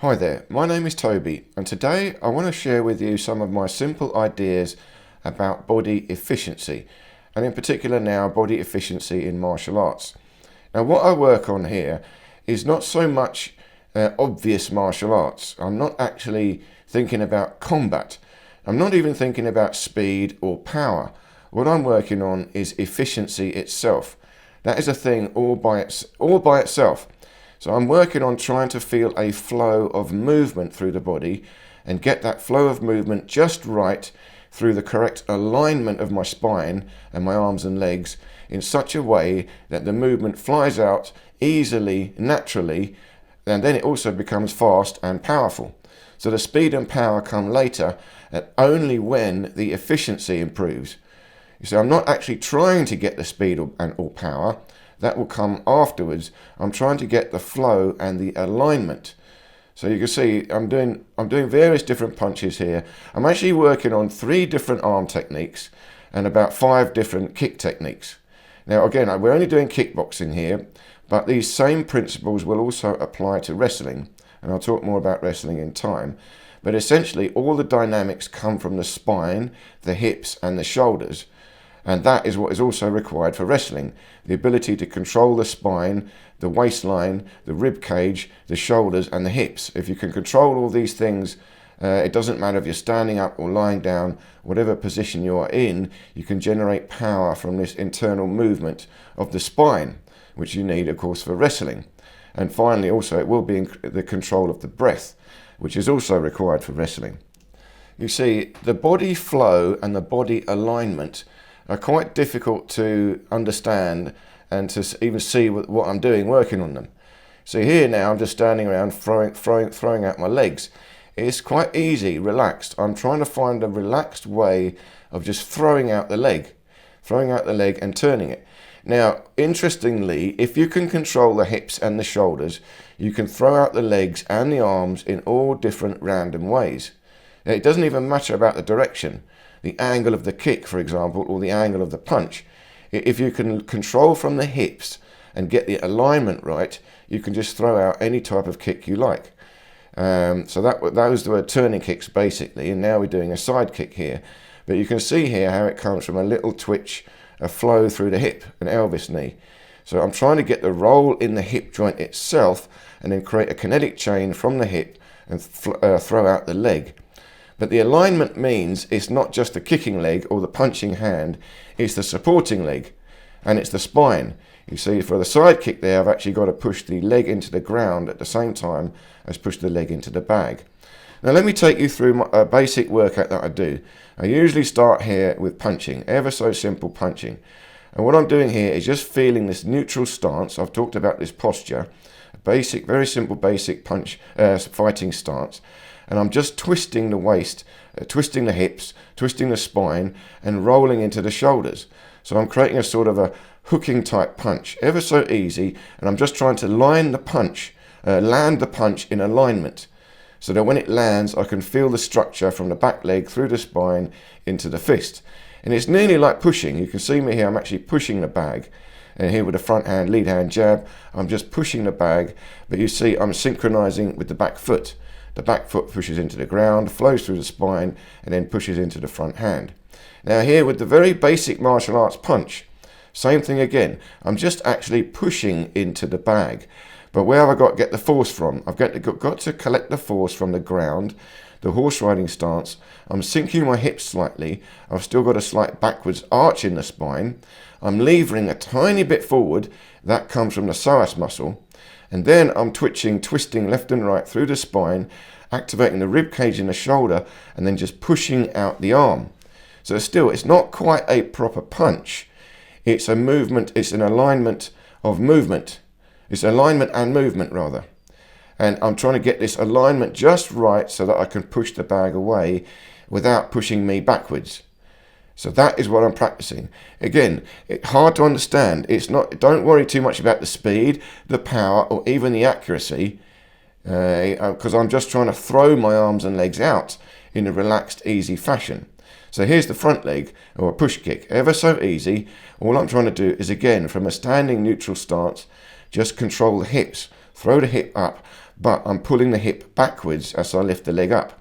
Hi there, my name is Toby, and today I want to share with you some of my simple ideas about body efficiency, and in particular now body efficiency in martial arts. Now what I work on here is not so much obvious martial arts. I'm not actually thinking about combat. I'm not even thinking about speed or power. What I'm working on is efficiency itself. That is a thing all by itself. So I'm working on trying to feel a flow of movement through the body and get that flow of movement just right through the correct alignment of my spine and my arms and legs in such a way that the movement flies out easily, naturally, and then it also becomes fast and powerful. So the speed and power come later, and only when the efficiency improves. So I'm not actually trying to get the speed or power. That will come afterwards. I'm trying to get the flow and the alignment. So you can see I'm doing various different punches here. I'm actually working on 3 different arm techniques and about 5 different kick techniques. Now again, we're only doing kickboxing here, but these same principles will also apply to wrestling, and I'll talk more about wrestling in time. But essentially all the dynamics come from the spine, the hips and the shoulders. And that is what is also required for wrestling. The ability to control the spine, the waistline, the rib cage, the shoulders and the hips. If you can control all these things, it doesn't matter if you're standing up or lying down, whatever position you are in, you can generate power from this internal movement of the spine, which you need, of course, for wrestling. And finally, also, it will be in the control of the breath, which is also required for wrestling. You see, the body flow and the body alignment are quite difficult to understand and to even see what I'm doing working on them. So here now I'm just standing around throwing out my legs. It's quite easy, relaxed. I'm trying to find a relaxed way of just throwing out the leg and turning it. Now, interestingly, if you can control the hips and the shoulders, you can throw out the legs and the arms in all different random ways. Now, it doesn't even matter about the direction. The angle of the kick, for example, or the angle of the punch. If you can control from the hips and get the alignment right, you can just throw out any type of kick you like. So those were turning kicks basically, and now we're doing a side kick here. But you can see here how it comes from a little twitch, a flow through the hip, an Elvis knee. So I'm trying to get the roll in the hip joint itself and then create a kinetic chain from the hip and throw out the leg. But the alignment means it's not just the kicking leg or the punching hand, it's the supporting leg and it's the spine. You see, for the side kick there, I've actually got to push the leg into the ground at the same time as push the leg into the bag. Now let me take you through a basic workout that I do. I usually start here with punching, ever so simple punching. And what I'm doing here is just feeling this neutral stance. I've talked about this posture, a basic, very simple basic punch, fighting stance. And I'm just twisting the waist, twisting the hips, twisting the spine and rolling into the shoulders. So I'm creating a sort of a hooking type punch, ever so easy, and I'm just trying to land the punch in alignment so that when it lands I can feel the structure from the back leg through the spine into the fist. And it's nearly like pushing. You can see me here, I'm actually pushing the bag. And here with the front hand, lead hand jab, I'm just pushing the bag, but you see I'm synchronizing with the back foot. The back foot pushes into the ground, flows through the spine, and then pushes into the front hand. Now here with the very basic martial arts punch, same thing again. I'm just actually pushing into the bag. But where have I got to get the force from? I've got to collect the force from the ground, the horse riding stance. I'm sinking my hips slightly. I've still got a slight backwards arch in the spine. I'm levering a tiny bit forward. That comes from the psoas muscle. And then I'm twisting left and right through the spine, activating the rib cage in the shoulder, and then just pushing out the arm. So still, it's not quite a proper punch. It's a movement, it's an alignment of movement. It's alignment and movement, rather. And I'm trying to get this alignment just right so that I can push the bag away without pushing me backwards. So that is what I'm practicing. Again, it's hard to understand. It's not. Don't worry too much about the speed, the power, or even the accuracy, because I'm just trying to throw my arms and legs out in a relaxed, easy fashion. So here's the front leg, or a push kick, ever so easy. All I'm trying to do is, again, from a standing neutral stance, just control the hips. Throw the hip up, but I'm pulling the hip backwards as I lift the leg up.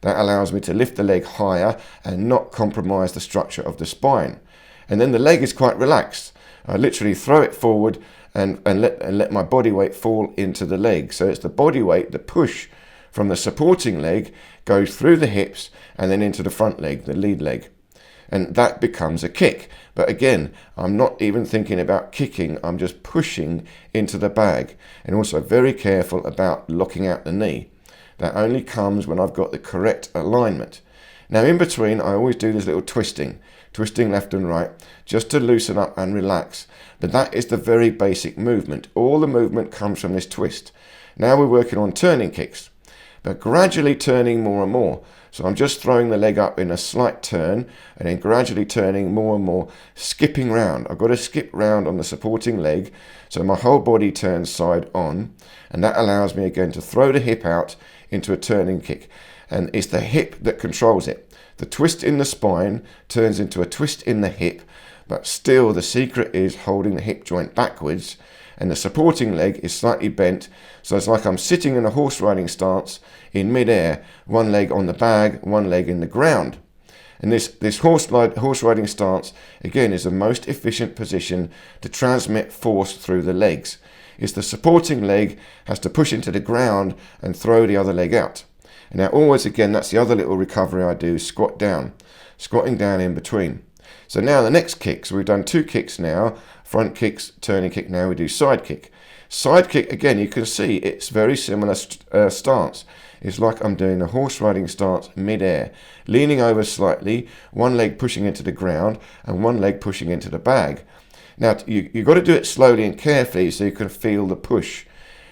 That allows me to lift the leg higher and not compromise the structure of the spine. And then the leg is quite relaxed. I literally throw it forward and let my body weight fall into the leg. So it's the body weight, the push from the supporting leg goes through the hips and then into the front leg, the lead leg. And that becomes a kick. But again, I'm not even thinking about kicking, I'm just pushing into the bag. And also very careful about locking out the knee. That only comes when I've got the correct alignment. Now in between, I always do this little twisting left and right, just to loosen up and relax. But that is the very basic movement. All the movement comes from this twist. Now we're working on turning kicks, but gradually turning more and more. So I'm just throwing the leg up in a slight turn and then gradually turning more and more, skipping round. I've got to skip round on the supporting leg so my whole body turns side on, and that allows me again to throw the hip out into a turning kick. And it's the hip that controls it. The twist in the spine turns into a twist in the hip, but still the secret is holding the hip joint backwards, and the supporting leg is slightly bent, so it's like I'm sitting in a horse riding stance in mid-air, one leg on the bag, one leg in the ground. And this horse riding stance, again, is the most efficient position to transmit force through the legs. It's the supporting leg has to push into the ground and throw the other leg out. And now always again, that's the other little recovery I do, squat down, squatting down in between. So now the next kick, so we've done 2 kicks now, front kicks, turning kick, now we do side kick. Side kick, again, you can see it's very similar stance. It's like I'm doing a horse riding stance mid-air, leaning over slightly, one leg pushing into the ground and one leg pushing into the bag. Now, you've got to do it slowly and carefully so you can feel the push.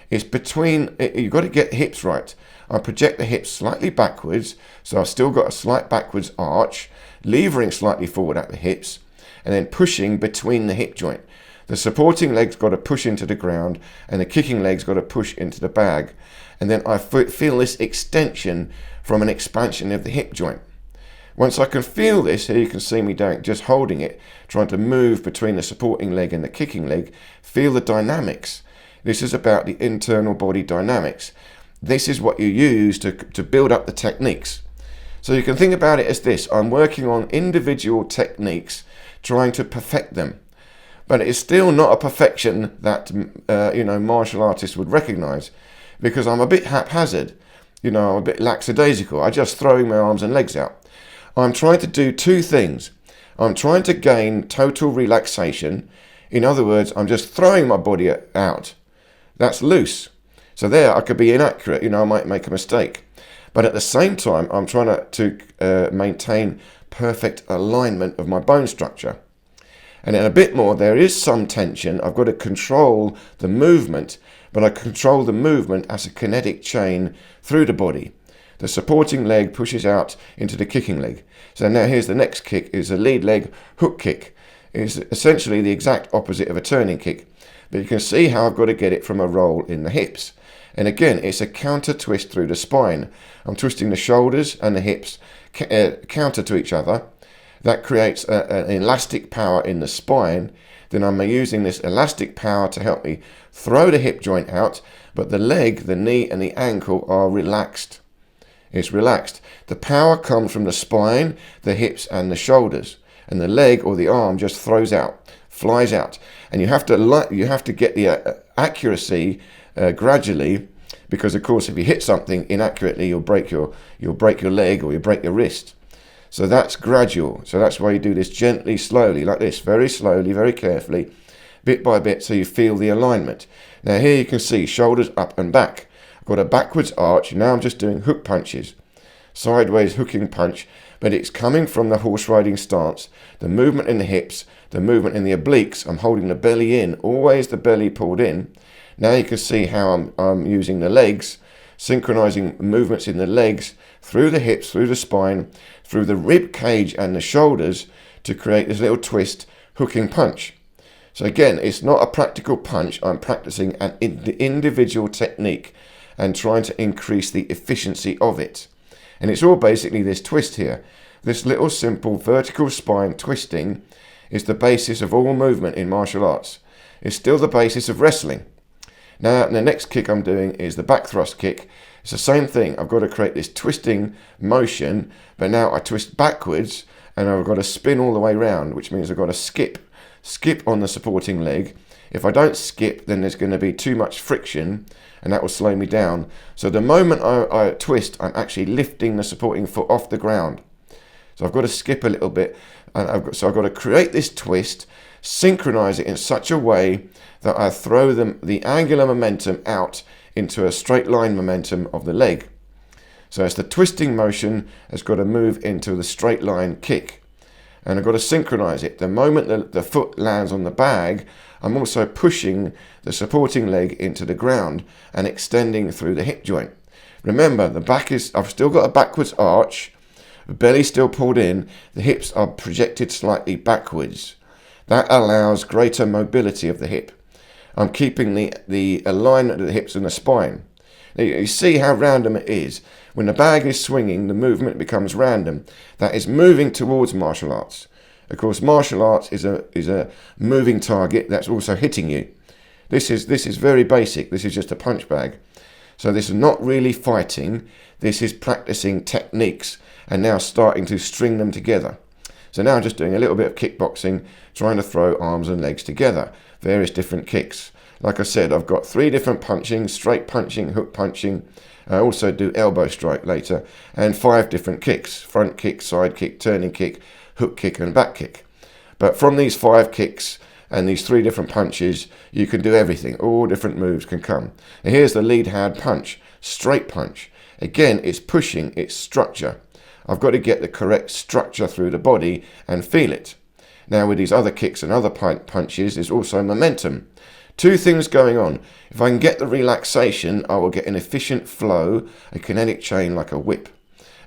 It's you've got to get the hips right. I project the hips slightly backwards, so I've still got a slight backwards arch, levering slightly forward at the hips, and then pushing between the hip joint. The supporting leg's got to push into the ground, and the kicking leg's got to push into the bag. And then I feel this extension from an expansion of the hip joint. Once I can feel this, here you can see me doing, just holding it, trying to move between the supporting leg and the kicking leg, feel the dynamics. This is about the internal body dynamics. This is what you use to build up the techniques. So you can think about it as this. I'm working on individual techniques, trying to perfect them. But it's still not a perfection that martial artists would recognize, because I'm a bit haphazard. I'm a bit lackadaisical. I'm just throwing my arms and legs out. I'm trying to do 2 things. I'm trying to gain total relaxation. In other words, I'm just throwing my body out. That's loose. So there, I could be inaccurate. I might make a mistake. But at the same time, I'm trying to maintain perfect alignment of my bone structure. And then a bit more, there is some tension. I've got to control the movement, but I control the movement as a kinetic chain through the body. The supporting leg pushes out into the kicking leg. So now here's the next kick, is a lead leg hook kick. It's essentially the exact opposite of a turning kick. But you can see how I've got to get it from a roll in the hips. And again, it's a counter twist through the spine. I'm twisting the shoulders and the hips counter to each other. That creates an elastic power in the spine. Then I'm using this elastic power to help me throw the hip joint out, but the leg, the knee and the ankle are relaxed. It's relaxed. The power comes from the spine, the hips and the shoulders, and the leg or the arm just throws out, flies out. And you have to get the accuracy gradually, because of course if you hit something inaccurately, you'll break your leg or you'll break your wrist. So that's gradual. So that's why you do this gently, slowly, like this, very slowly, very carefully, bit by bit, so you feel the alignment. Now here you can see shoulders up and back. I've got a backwards arch. Now I'm just doing hook punches, sideways hooking punch, but it's coming from the horse riding stance, the movement in the hips, the movement in the obliques. I'm holding the belly in, always the belly pulled in. Now you can see how I'm using the legs, synchronizing movements in the legs, through the hips, through the spine, through the rib cage and the shoulders to create this little twist hooking punch. So again, it's not a practical punch. I'm practicing an individual technique and trying to increase the efficiency of it. And it's all basically this twist here. This little simple vertical spine twisting is the basis of all movement in martial arts. It's still the basis of wrestling. Now, the next kick I'm doing is the back thrust kick. It's the same thing. I've got to create this twisting motion, but now I twist backwards and I've got to spin all the way around, which means I've got to skip on the supporting leg. If I don't skip, then there's going to be too much friction and that will slow me down. So the moment I twist, I'm actually lifting the supporting foot off the ground. So I've got to skip a little bit, and I've got to create this twist, synchronize it in such a way that I throw the angular momentum out into a straight line momentum of the leg. So it's the twisting motion has got to move into the straight line kick. And I've got to synchronize it. The moment the foot lands on the bag, I'm also pushing the supporting leg into the ground and extending through the hip joint. Remember, I've still got a backwards arch, the belly still pulled in, the hips are projected slightly backwards. That allows greater mobility of the hip. I'm keeping the alignment of the hips and the spine. Now, you see how random it is. When the bag is swinging, the movement becomes random. That is moving towards martial arts. Of course, martial arts is a moving target that's also hitting you. This is very basic. This is just a punch bag. So this is not really fighting. This is practicing techniques and now starting to string them together. So now I'm just doing a little bit of kickboxing, trying to throw arms and legs together, various different kicks. Like I said, I've got 3 different punching, straight punching, hook punching. I also do elbow strike later, and 5 different kicks: front kick, side kick, turning kick, hook kick and back kick. But from these 5 kicks and these 3 different punches, you can do everything. All different moves can come. And here's the lead hand punch, straight punch. Again, it's pushing, it's structure. I've got to get the correct structure through the body and feel it. Now with these other kicks and other punches, there's also momentum. 2 things going on. If I can get the relaxation, I will get an efficient flow, a kinetic chain like a whip.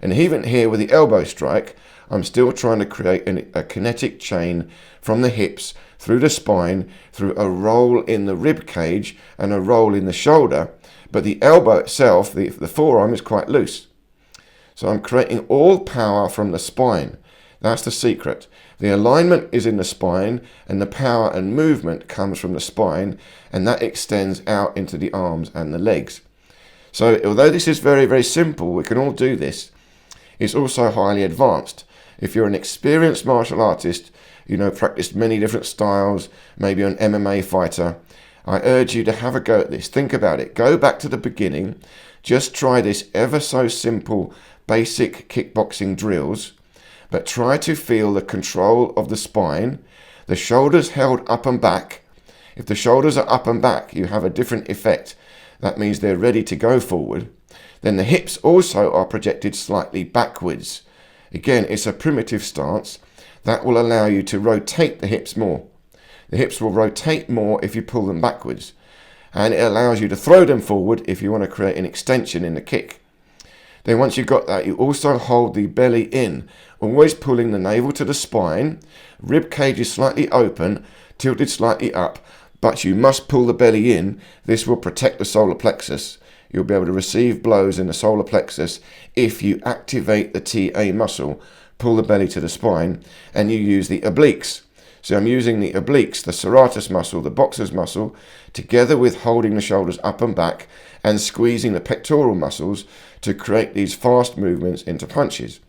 And even here with the elbow strike, I'm still trying to create a kinetic chain from the hips through the spine, through a roll in the rib cage and a roll in the shoulder. But the elbow itself, the forearm, is quite loose. So I'm creating all power from the spine. That's the secret. The alignment is in the spine and the power and movement comes from the spine, and that extends out into the arms and the legs. So although this is very, very simple, we can all do this, it's also highly advanced. If you're an experienced martial artist, practiced many different styles, maybe an MMA fighter, I urge you to have a go at this. Think about it. Go back to the beginning. Just try this ever so simple basic kickboxing drills, but try to feel the control of the spine, the shoulders held up and back. If the shoulders are up and back, you have a different effect. That means they're ready to go forward. Then the hips also are projected slightly backwards. Again, it's a primitive stance. That will allow you to rotate the hips more. The hips will rotate more if you pull them backwards. And it allows you to throw them forward if you want to create an extension in the kick. Then once you've got that, you also hold the belly in, always pulling the navel to the spine. Rib cage is slightly open, tilted slightly up, but you must pull the belly in. This will protect the solar plexus. You'll be able to receive blows in the solar plexus if you activate the TA muscle, pull the belly to the spine, and you use the obliques. So I'm using the obliques, the serratus muscle, the boxer's muscle, together with holding the shoulders up and back and squeezing the pectoral muscles to create these fast movements into punches.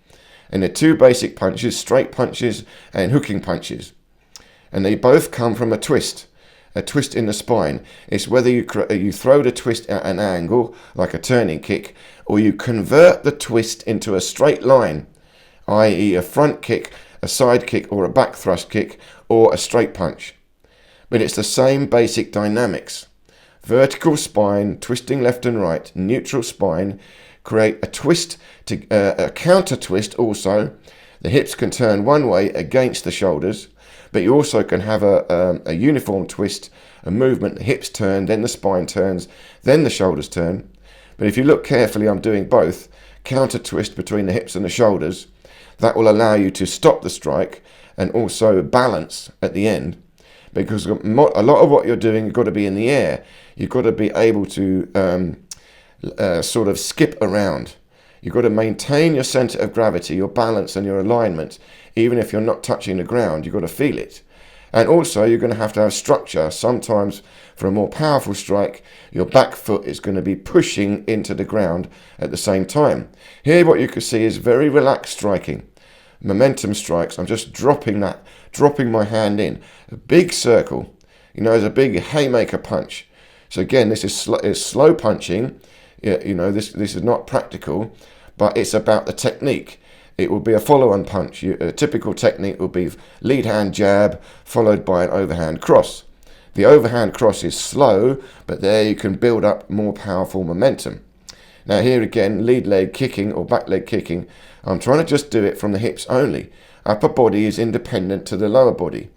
And the 2 basic punches, straight punches and hooking punches. And they both come from a twist in the spine. It's whether you throw the twist at an angle, like a turning kick, or you convert the twist into a straight line, i.e. a front kick, a side kick, or a back thrust kick, or a straight punch. But it's the same basic dynamics. Vertical spine, twisting left and right, neutral spine, create a twist, a counter twist also. The hips can turn one way against the shoulders, but you also can have a uniform twist, a movement. The hips turn, then the spine turns, then the shoulders turn. But if you look carefully, I'm doing both. Counter twist between the hips and the shoulders. That will allow you to stop the strike and also balance at the end. Because a lot of what you're doing, you've got to be in the air. You've got to be able to sort of skip around. You've got to maintain your center of gravity, your balance and your alignment. Even if you're not touching the ground, you've got to feel it. And also you're going to have structure. Sometimes for a more powerful strike, your back foot is going to be pushing into the ground at the same time. Here what you can see is very relaxed striking. Momentum strikes, I'm just dropping my hand in. A big circle, as a big haymaker punch. So again, this is slow punching. This is not practical, but it's about the technique. It will be a follow-on punch. A typical technique will be lead hand jab followed by an overhand cross. The overhand cross is slow, but there you can build up more powerful momentum. Now here again, lead leg kicking or back leg kicking, I'm trying to just do it from the hips only. Upper body is independent to the lower body.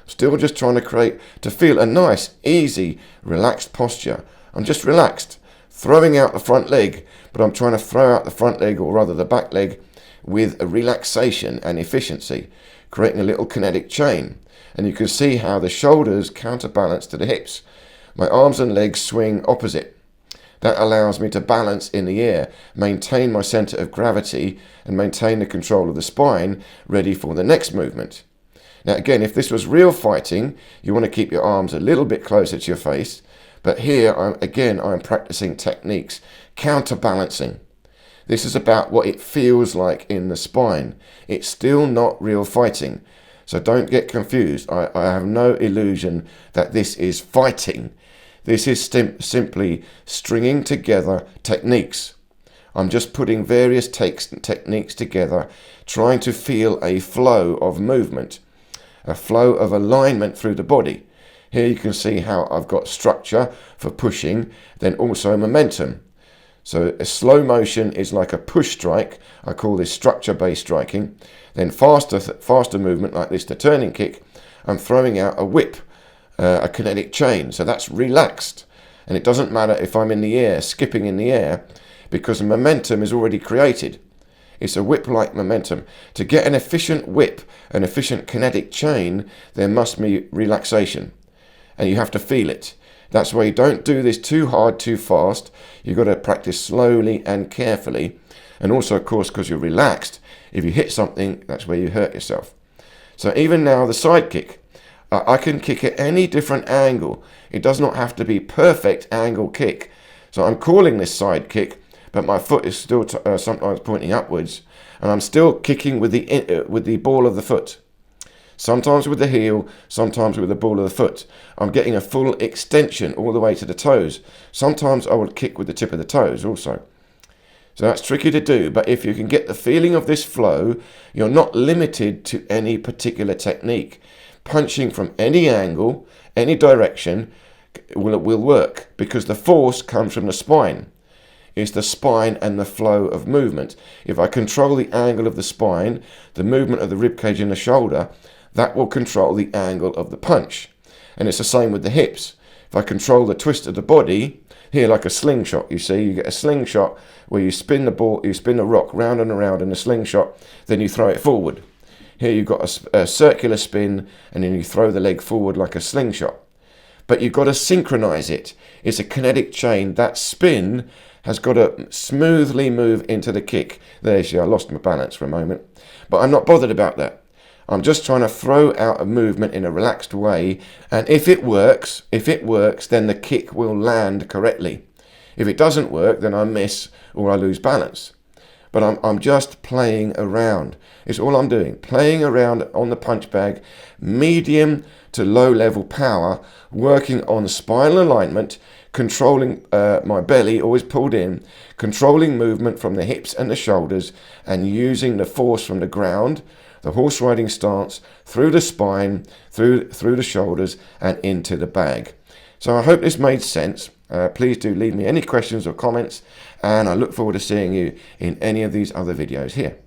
Still just trying to feel a nice, easy, relaxed posture. I'm just relaxed, throwing out the front leg, but I'm trying to throw out the front leg, or rather the back leg, with a relaxation and efficiency, creating a little kinetic chain. And you can see how the shoulders counterbalance to the hips. My arms and legs swing opposite. That allows me to balance in the air, maintain my center of gravity, and maintain the control of the spine, ready for the next movement. Now again, if this was real fighting, you want to keep your arms a little bit closer to your face, but here I'm practicing techniques, counterbalancing. This is about what it feels like in the spine. It's still not real fighting. So don't get confused. I have no illusion that this is fighting. This is simply stringing together techniques. I'm just putting various techniques together, trying to feel a flow of movement, a flow of alignment through the body. Here you can see how I've got structure for pushing, then also momentum. So a slow motion is like a push strike. I call this structure-based striking. Then faster movement like this, the turning kick, I'm throwing out a whip, a kinetic chain. So that's relaxed. And it doesn't matter if I'm in the air, skipping in the air, because the momentum is already created. It's a whip-like momentum. To get an efficient whip, an efficient kinetic chain, there must be relaxation. And you have to feel it. That's why you don't do this too hard, too fast. You've got to practice slowly and carefully. And also, of course, because you're relaxed, if you hit something, that's where you hurt yourself. So even now, the side kick, I can kick at any different angle. It does not have to be perfect angle kick. So I'm calling this side kick, but my foot is still sometimes pointing upwards, and I'm still kicking with the ball of the foot. Sometimes with the heel, sometimes with the ball of the foot. I'm getting a full extension all the way to the toes. Sometimes I will kick with the tip of the toes also. So that's tricky to do, but if you can get the feeling of this flow, you're not limited to any particular technique. Punching from any angle, any direction will work, because the force comes from the spine. It's the spine and the flow of movement. If I control the angle of the spine, the movement of the ribcage and the shoulder, that will control the angle of the punch. And it's the same with the hips. If I control the twist of the body, here like a slingshot, you see, you get a slingshot where you spin the ball, you spin the rock round and around in a slingshot, then you throw it forward. Here you've got a circular spin, and then you throw the leg forward like a slingshot. But you've got to synchronize it. It's a kinetic chain. That spin has got to smoothly move into the kick. There you see, I lost my balance for a moment. But I'm not bothered about that. I'm just trying to throw out a movement in a relaxed way, and if it works, then the kick will land correctly. If it doesn't work, then I miss or I lose balance. But I'm just playing around. It's all I'm doing, playing around on the punch bag, medium to low level power, working on spinal alignment, controlling my belly always pulled in, controlling movement from the hips and the shoulders, and using the force from the ground, the horse riding stance, through the spine, through the shoulders, and into the bag. So I hope this made sense. Please do leave me any questions or comments, and I look forward to seeing you in any of these other videos here.